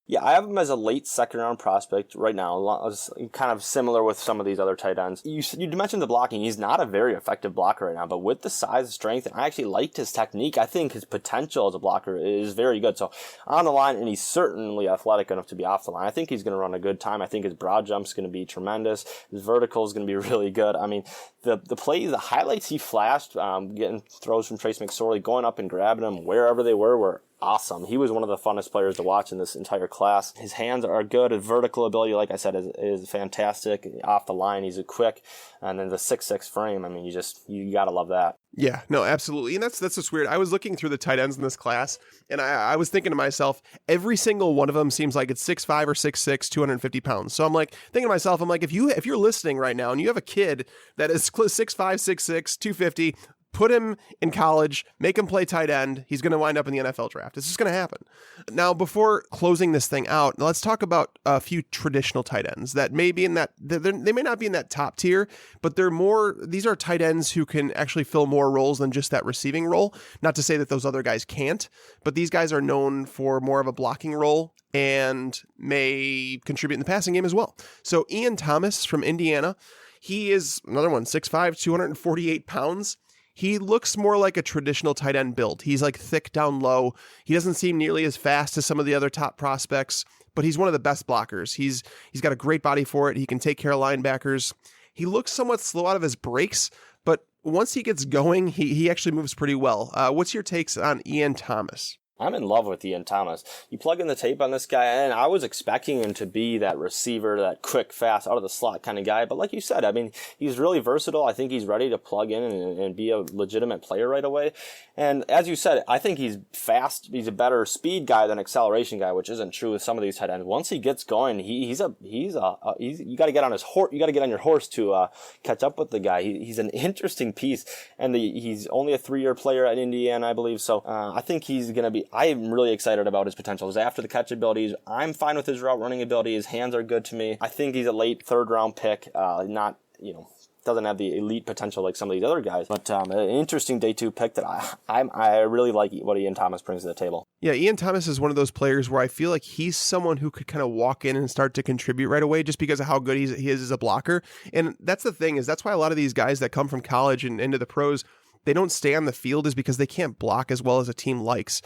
Yeah, I have him as a late second-round prospect right now, kind of similar with some of these other tight ends. You mentioned the blocking. He's not a very effective blocker right now, but with the size and strength, and I actually liked his technique. I think his potential as a blocker is very good. So on the line, and he's certainly athletic enough to be off the line. I think he's going to run a good time. I think his broad jump's going to be tremendous. His vertical is going to be really good. I mean, the highlights he flashed, getting throws from Trace McSorley, going up and grabbing them wherever they were awesome. He was one of the funnest players to watch in this entire class. His hands are good. His vertical ability, like I said, is fantastic. Off the line, he's quick. And then the 6'6" frame, I mean, you gotta love that. Yeah, no, absolutely. And that's just weird. I was looking through the tight ends in this class, and I was thinking to myself, every single one of them seems like it's 6'5" or 6'6", 250 pounds. So I'm like, thinking to myself, if you're listening right now and you have a kid that is 6'5", 6'6", 250, put him in college, make him play tight end. He's going to wind up in the NFL draft. It's just going to happen. Now, before closing this thing out, let's talk about a few traditional tight ends that may be in that, they may not be in that top tier, but these are tight ends who can actually fill more roles than just that receiving role. Not to say that those other guys can't, but these guys are known for more of a blocking role and may contribute in the passing game as well. So Ian Thomas from Indiana, He is another one, 6'5", 248 pounds. He looks more like a traditional tight end build. He's like thick down low. He doesn't seem nearly as fast as some of the other top prospects, but he's one of the best blockers. He's got a great body for it. He can take care of linebackers. He looks somewhat slow out of his breaks, but once he gets going, he actually moves pretty well. What's your takes on Ian Thomas? I'm in love with Ian Thomas. You plug in the tape on this guy, and I was expecting him to be that receiver, that quick, fast, out of the slot kind of guy. But like you said, I mean, he's really versatile. I think he's ready to plug in and be a legitimate player right away. And as you said, I think he's fast. He's a better speed guy than acceleration guy, which isn't true with some of these tight ends. Once he gets going, you got to get on his horse. You got to get on your horse to catch up with the guy. He's an interesting piece, and he's only a 3-year player at Indiana, I believe. So I think he's going to be. I'm really excited about his potential. His after the catch abilities, I'm fine with his route running ability. His hands are good to me. I think he's a late 3rd round pick. Doesn't have the elite potential like some of these other guys, but an interesting day 2 pick that I really like what Ian Thomas brings to the table. Yeah, Ian Thomas is one of those players where I feel like he's someone who could kind of walk in and start to contribute right away just because of how good he is as a blocker. And that's the thing, is that's why a lot of these guys that come from college and into the pros, they don't stay on the field, is because they can't block as well as a team likes.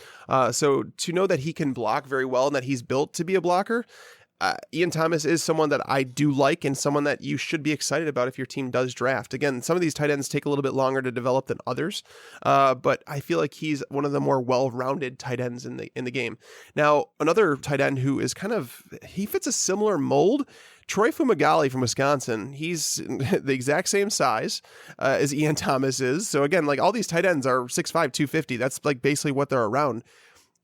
So to know that he can block very well and that he's built to be a blocker, Ian Thomas is someone that I do like and someone that you should be excited about if your team does draft. Again, some of these tight ends take a little bit longer to develop than others, but I feel like he's one of the more well-rounded tight ends in the game. Now, another tight end who is he fits a similar mold, Troy Fumagalli from Wisconsin. He's the exact same size as Ian Thomas is. So again, like all these tight ends are 6'5", 250. That's like basically what they're around.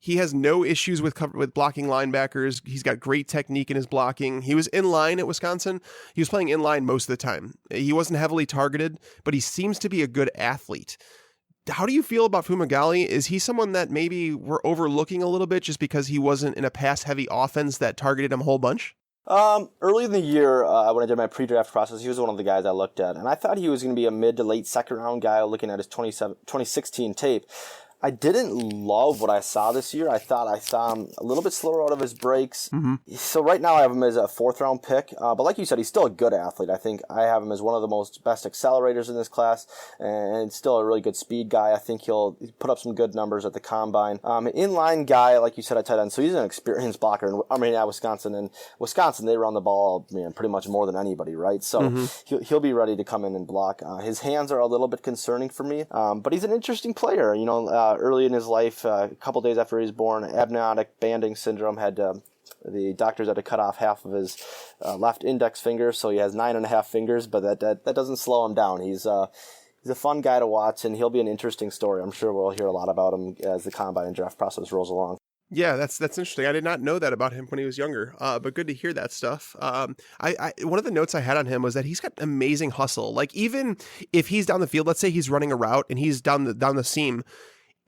He has no issues with blocking linebackers. He's got great technique in his blocking. He was in line at Wisconsin. He was playing in line most of the time. He wasn't heavily targeted, but he seems to be a good athlete. How do you feel about Fumagalli? Is he someone that maybe we're overlooking a little bit just because he wasn't in a pass-heavy offense that targeted him a whole bunch? Early in the year, when I did my pre-draft process, he was one of the guys I looked at, and I thought he was going to be a mid to late 2nd round guy looking at his 2016 tape. I didn't love what I saw this year. I thought I saw him a little bit slower out of his breaks. Mm-hmm. So right now I have him as a 4th round pick. But like you said, he's still a good athlete. I think I have him as one of the best accelerators in this class, and still a really good speed guy. I think he'll put up some good numbers at the combine. Inline guy, like you said, at tight end. So he's an experienced blocker. At Wisconsin. And Wisconsin, they run the ball pretty much more than anybody, right? So he'll be ready to come in and block. His hands are a little bit concerning for me. But he's an interesting player. Early in his life, a couple days after he was born, amniotic banding syndrome had the doctors had to cut off half of his left index finger, so he has 9.5 fingers. But that doesn't slow him down. He's a fun guy to watch, and he'll be an interesting story. I'm sure we'll hear a lot about him as the combine and draft process rolls along. Yeah, that's interesting. I did not know that about him when he was younger, but good to hear that stuff. I one of the notes I had on him was that he's got amazing hustle. Like even if he's down the field, let's say he's running a route and he's down the seam,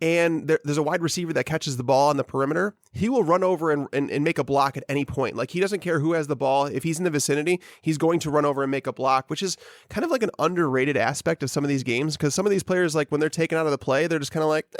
and there's a wide receiver that catches the ball on the perimeter, he will run over and make a block at any point. Like he doesn't care who has the ball. If he's in the vicinity, he's going to run over and make a block, which is kind of like an underrated aspect of some of these games, because some of these players, like when they're taken out of the play, they're just kind of like,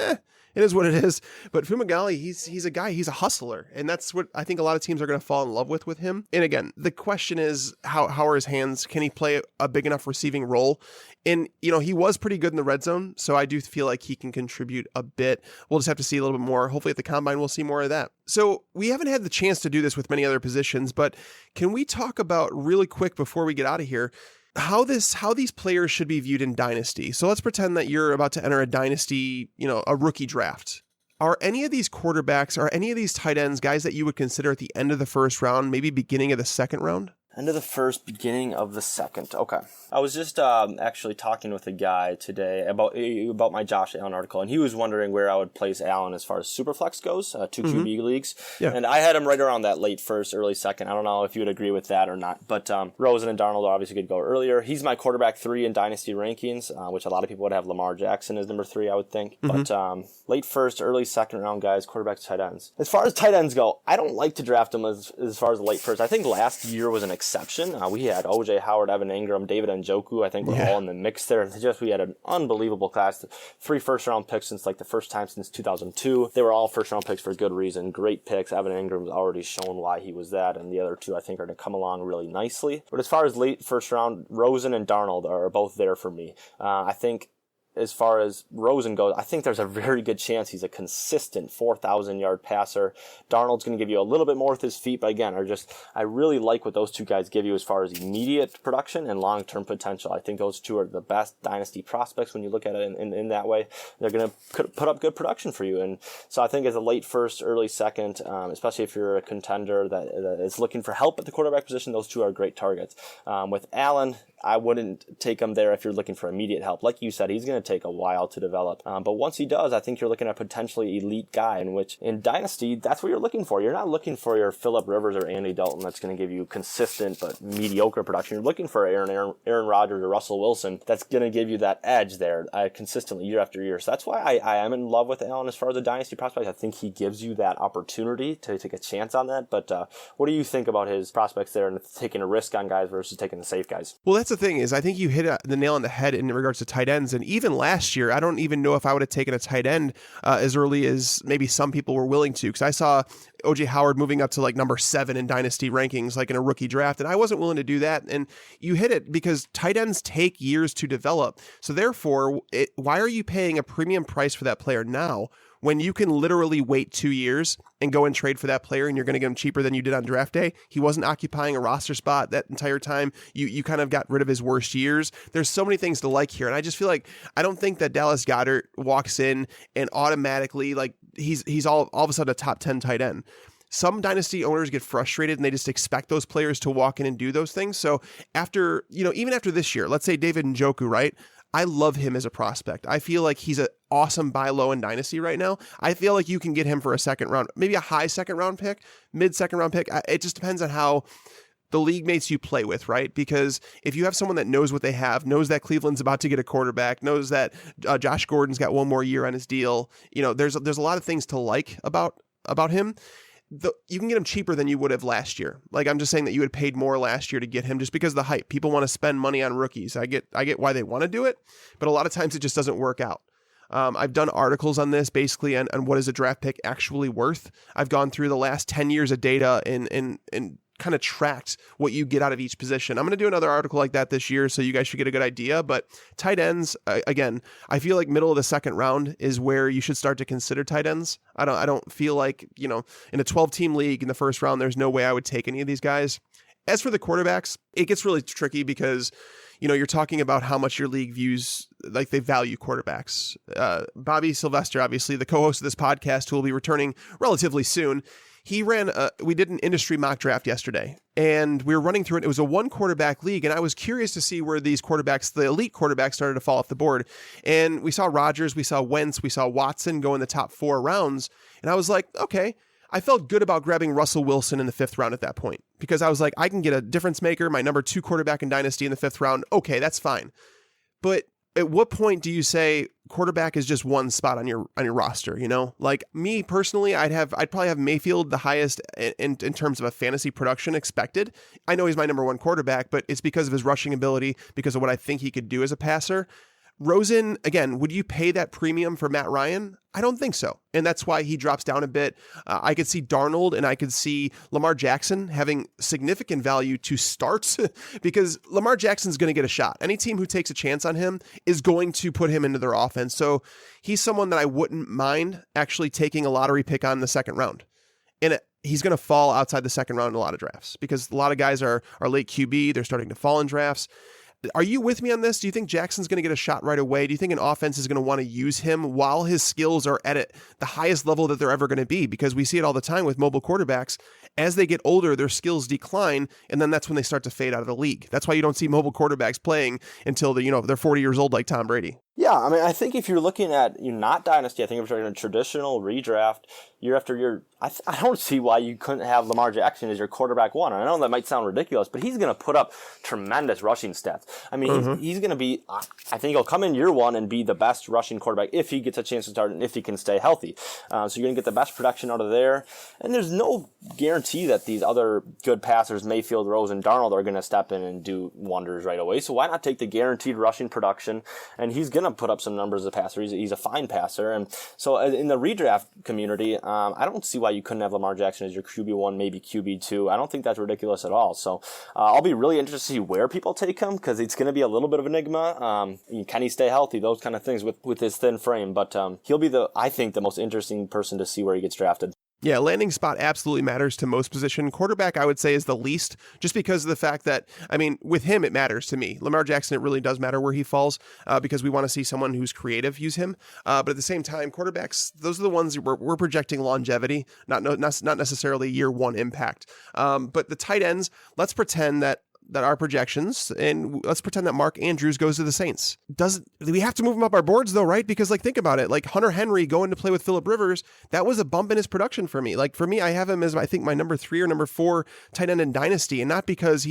it is what it is. But Fumagalli, he's a guy, he's a hustler. And that's what I think a lot of teams are going to fall in love with him. And again, the question is, how are his hands? Can he play a big enough receiving role? And, he was pretty good in the red zone. So I do feel like he can contribute a bit. We'll just have to see a little bit more. Hopefully at the combine, we'll see more of that. So we haven't had the chance to do this with many other positions, but can we talk about really quick before we get out of here, how these players should be viewed in Dynasty? So let's pretend that you're about to enter a Dynasty, a rookie draft. Are any of these quarterbacks, are any of these tight ends guys that you would consider at the end of the 1st round, maybe beginning of the 2nd round? End of the 1st, beginning of the 2nd. Okay. I was just actually talking with a guy today about my Josh Allen article, and he was wondering where I would place Allen as far as Superflex goes, 2 QB leagues. Yeah. And I had him right around that late 1st, early 2nd. I don't know if you would agree with that or not, but Rosen and Darnold obviously could go earlier. He's my quarterback 3 in Dynasty rankings, which a lot of people would have Lamar Jackson as number 3, I would think. But late 1st, early 2nd round guys, quarterbacks, tight ends. As far as tight ends go, I don't like to draft them as far as the late 1st. I think last year was an exception. We had O.J. Howard, Evan Ingram, David Njoku. I think we're all in the mix there. We had an unbelievable class. 3 first-round picks since the first time since 2002. They were all first-round picks for good reason. Great picks. Evan Ingram's already shown why he was that, and the other 2 I think are going to come along really nicely. But as far as late first round, Rosen and Darnold are both there for me. I think as far as Rosen goes, I think there's a very good chance he's a consistent 4,000-yard passer. Darnold's going to give you a little bit more with his feet, but again, I really like what those 2 guys give you as far as immediate production and long-term potential. I think those 2 are the best dynasty prospects when you look at it in that way. They're going to put up good production for you. And so I think as a late first, early second, especially if you're a contender that is looking for help at the quarterback position, those 2 are great targets. With Allen, I wouldn't take him there if you're looking for immediate help. Like you said, he's going to take a while to develop. But once he does, I think you're looking at a potentially elite guy, in which in Dynasty, that's what you're looking for. You're not looking for your Phillip Rivers or Andy Dalton that's going to give you consistent but mediocre production. You're looking for Aaron Rodgers or Russell Wilson that's going to give you that edge there consistently year after year. So that's why I am in love with Allen as far as the Dynasty prospect. I think he gives you that opportunity to take a chance on that. But what do you think about his prospects there and taking a risk on guys versus taking the safe guys? Well, that's the thing is I think you hit the nail on the head in regards to tight ends. And even last year, I don't even know if I would have taken a tight end as early as maybe some people were willing to, because I saw O.J. Howard moving up to number 7 in Dynasty rankings, in a rookie draft, and I wasn't willing to do that. And you hit it because tight ends take years to develop. So therefore, why are you paying a premium price for that player now when you can literally wait 2 years and go and trade for that player and you're going to get him cheaper than you did on draft day? He wasn't occupying a roster spot that entire time. You kind of got rid of his worst years. There's so many things to like here. And I just feel like, I don't think that Dallas Goedert walks in and automatically he's all of a sudden a top 10 tight end. Some dynasty owners get frustrated and they just expect those players to walk in and do those things. So after, even after this year, let's say David Njoku, right? I love him as a prospect. I feel like he's an awesome buy low in Dynasty right now. I feel like you can get him for a second round, maybe a high second round pick, mid second round pick. It just depends on how the league mates you play with, right? Because if you have someone that knows what they have, knows that Cleveland's about to get a quarterback, knows that Josh Gordon's got 1 more year on his deal, there's a lot of things to like about him. You can get him cheaper than you would have last year. I'm just saying that you had paid more last year to get him just because of the hype. People want to spend money on rookies. I get why they want to do it, but a lot of times it just doesn't work out. I've done articles on this basically on what is a draft pick actually worth. I've gone through the last 10 years of data and kind of tracked what you get out of each position. I'm going to do another article like that this year, so you guys should get a good idea. But tight ends, again, I feel like middle of the second round is where you should start to consider tight ends. I don't feel like, in a 12-team league in the first round, there's no way I would take any of these guys. As for the quarterbacks, it gets really tricky because, you're talking about how much your league views, they value quarterbacks. Bobby Sylvester, obviously the co-host of this podcast, who will be returning relatively soon, we did an industry mock draft yesterday, and we were running through it. It was a 1 quarterback league, and I was curious to see where these quarterbacks, the elite quarterbacks, started to fall off the board. And we saw Rodgers, we saw Wentz, we saw Watson go in the top 4 rounds, and I was like, okay. I felt good about grabbing Russell Wilson in the 5th round at that point, because I was like, I can get a difference maker, my number 2 quarterback in Dynasty in the 5th round. Okay, that's fine. But at what point do you say quarterback is just one spot on your roster? Me personally, I'd probably have Mayfield the highest in terms of a fantasy production expected. I know he's my number 1 quarterback, but it's because of his rushing ability, because of what I think he could do as a passer. Rosen, again, would you pay that premium for Matt Ryan? I don't think so. And that's why he drops down a bit. I could see Darnold and I could see Lamar Jackson having significant value to start because Lamar Jackson's going to get a shot. Any team who takes a chance on him is going to put him into their offense. So he's someone that I wouldn't mind actually taking a lottery pick on in the 2nd round. And he's going to fall outside the 2nd round in a lot of drafts because a lot of guys are late QB. They're starting to fall in drafts. Are you with me on this? Do you think Jackson's going to get a shot right away? Do you think an offense is going to want to use him while his skills are at the highest level that they're ever going to be? Because we see it all the time with mobile quarterbacks. As they get older, their skills decline, and then that's when they start to fade out of the league. That's why you don't see mobile quarterbacks playing until they're 40 years old like Tom Brady. Yeah, I mean, I think if you're looking at not Dynasty, I think if you're in a traditional redraft year after year, I don't see why you couldn't have Lamar Jackson as your quarterback one. I know that might sound ridiculous, but he's going to put up tremendous rushing stats. I mean, he's going to be, I think he'll come in year one and be the best rushing quarterback if he gets a chance to start and if he can stay healthy. So you're going to get the best production out of there. And there's no guarantee that these other good passers, Mayfield, Rosen, Darnold, are going to step in and do wonders right away. So why not take the guaranteed rushing production? And he's going to put up some numbers as a passer. He's a fine passer. And so in the redraft community, I don't see why you couldn't have Lamar Jackson as your QB1, maybe QB2. I don't think that's ridiculous at all. So I'll be really interested to see where people take him because it's going to be a little bit of an enigma. Can he stay healthy? Those kind of things with his thin frame. But he'll be I think the most interesting person to see where he gets drafted. Yeah, landing spot absolutely matters to most position. Quarterback, I would say, is the least, just because of the fact that, I mean, with him, it matters to me. Lamar Jackson, it really does matter where he falls because we want to see someone who's creative use him. But at the same time, quarterbacks, those are the ones we're projecting longevity, not necessarily year one impact. But the tight ends, let's pretend that our projections, and let's pretend that Mark Andrews goes to the Saints. We have to move him up our boards though, right? Because think about it, Hunter Henry going to play with Phillip Rivers, that was a bump in his production for me. For me, I have him as I think my number 3 or number 4 tight end in Dynasty, and not because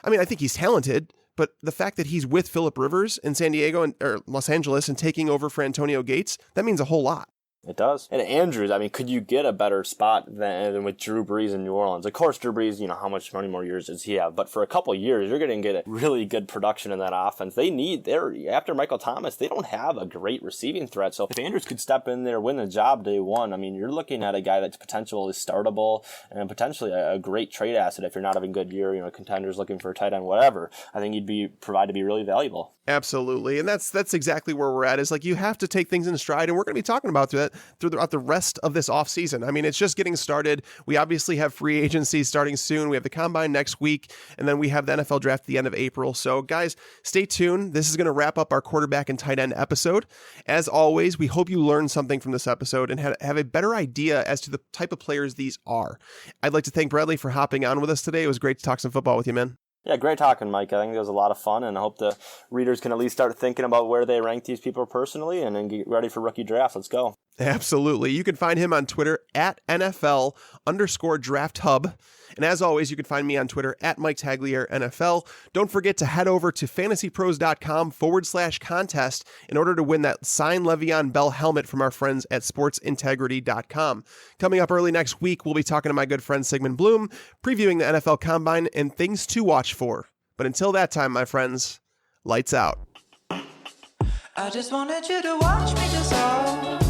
I think he's talented, but the fact that he's with Phillip Rivers in San Diego or Los Angeles and taking over for Antonio Gates, that means a whole lot. It does. And Andrews, I mean, could you get a better spot than with Drew Brees in New Orleans? Of course, Drew Brees, how many more years does he have? But for a couple of years, you're going to get a really good production in that offense. After Michael Thomas, they don't have a great receiving threat. So if Andrews could step in there, win the job day one, I mean, you're looking at a guy that's potentially startable and potentially a great trade asset if you're not having a good year, contenders looking for a tight end, whatever. I think he'd be provided to be really valuable. Absolutely. And that's exactly where we're at, is you have to take things in stride, and we're going to be talking about that throughout the rest of this offseason. I mean, it's just getting started. We obviously have free agency starting soon. We have the combine next week, and then we have the NFL draft at the end of April. So guys, stay tuned. This is going to wrap up our quarterback and tight end episode. As always, we hope you learned something from this episode and have a better idea as to the type of players these are. I'd like to thank Bradley for hopping on with us today. It was great to talk some football with you, man. Yeah, great talking, Mike. I think it was a lot of fun, and I hope the readers can at least start thinking about where they rank these people personally and then get ready for rookie draft. Let's go. Absolutely. You can find him on Twitter at NFL_DraftHub. And as always, you can find me on Twitter at Mike Tagliere NFL. Don't forget to head over to fantasypros.com/contest in order to win that signed Le'Veon Bell helmet from our friends at sportsintegrity.com. Coming up early next week, we'll be talking to my good friend Sigmund Bloom, previewing the NFL Combine and things to watch for. But until that time, my friends, lights out. I just wanted you to watch me dissolve.